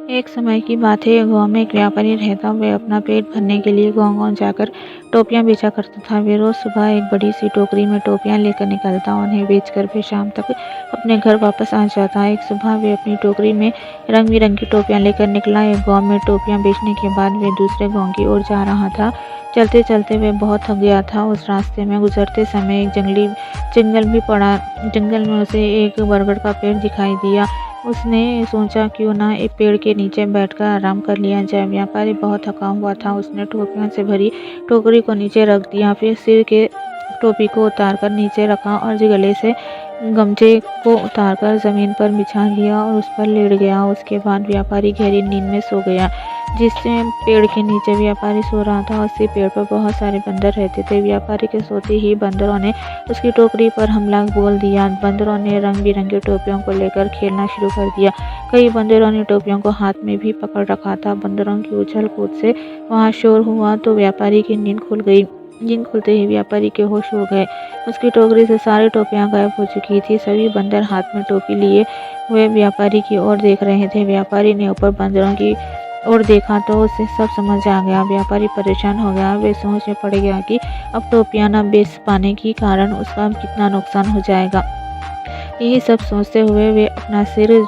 एक समय की बात है, गांव में एक व्यापारी रहता। वह अपना पेट भरने के लिए गांव-गांव जाकर टोपियां बेचा करता था। वे रोज सुबह एक बड़ी सी टोकरी में टोपियां लेकर निकलता। उन्हें बेचकर फिर शाम तक अपने घर वापस आ जाता। एक सुबह वे अपनी टोकरी में रंग बिरंगी टोपियां लेकर निकला। एक गाँव में टोपियां बेचने के बाद वे दूसरे गाँव की ओर जा रहा था। चलते चलते वह बहुत थक गया था। उस रास्ते में गुजरते समय एक जंगल भी पड़ा। जंगल में उसे एक बरगद का पेड़ दिखाई दिया। उसने सोचा क्यों ना एक पेड़ के नीचे बैठकर आराम कर लिया जाए। व्यापारी बहुत थका हुआ था। उसने टोपियों से भरी टोकरी को नीचे रख दिया, फिर सिर के टोपी को उतारकर नीचे रखा और गले से गमछे को उतारकर जमीन पर बिछा दिया और उस पर लेट गया। उसके बाद व्यापारी गहरी नींद में सो गया। जिससे पेड़ के नीचे व्यापारी सो रहा था, उसी पेड़ पर बहुत सारे बंदर रहते थे। व्यापारी के सोते ही बंदरों ने उसकी टोकरी पर हमला बोल दिया। बंदरों ने रंग बिरंगी टोपियों को लेकर खेलना शुरू कर दिया। कई बंदरों ने टोपियों को हाथ में भी पकड़ रखा था। बंदरों की उछल कूद से वहाँ शोर हुआ तो व्यापारी की नींद खुल गई। नींद खुलते ही व्यापारी के होश उड़ गए। उसकी टोकरी से सारी टोपियां गायब हो चुकी थी। सभी बंदर हाथ में टोपी लिए हुए व्यापारी की ओर देख रहे थे। व्यापारी ने ऊपर बंदरों की और देखा तो उसे सब समझ आ गया। व्यापारी परेशान हो गया। वे सोच में पड़ गया कि अब टोपियां न बेच पाने के कारण उसका कितना नुकसान हो जाएगा। यही सब सोचते हुए वे अपना सिर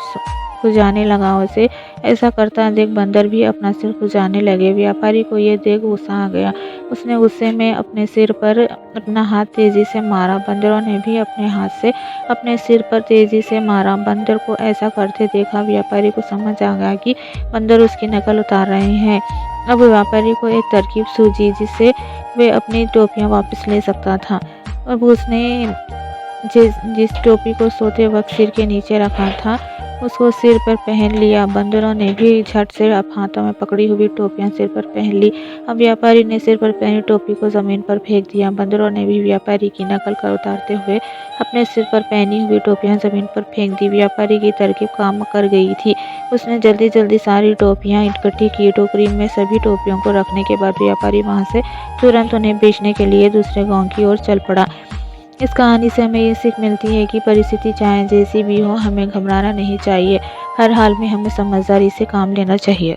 खुजाने लगा। उसे ऐसा करता देख बंदर भी अपना सिर खुजाने लगे। व्यापारी को ये देख गुस्सा आ गया। उसने गुस्से में अपने सिर पर अपना हाथ तेजी से मारा। बंदरों ने भी अपने हाथ से अपने सिर पर तेजी से मारा। बंदर को ऐसा करते देखा व्यापारी को समझ आ गया कि बंदर उसकी नकल उतार रहे हैं। अब व्यापारी को एक तरकीब सूझी जिससे वे अपनी टोपियां वापस ले सकता था। अब उसने जिस टोपी को सोते वक्त सिर के नीचे रखा था उसको सिर पर पहन लिया। बंदरों ने भी झट से अब हाथों में पकड़ी हुई टोपियां सिर पर पहन ली। अब व्यापारी ने सिर पर पहनी टोपी को जमीन पर फेंक दिया। बंदरों ने भी व्यापारी की नकल कर उतारते हुए अपने सिर पर पहनी हुई टोपियां जमीन पर फेंक दी। व्यापारी की तरकीब काम कर गई थी। उसने जल्दी जल्दी सारी टोपियां इकट्ठी की। टोकरी में सभी टोपियों को रखने के बाद व्यापारी वहां से तुरंत उन्हें बेचने के लिए दूसरे गाँव की ओर चल पड़ा। इस कहानी से हमें ये सीख मिलती है कि परिस्थिति चाहे जैसी भी हो, हमें घबराना नहीं चाहिए। हर हाल में हमें समझदारी से काम लेना चाहिए।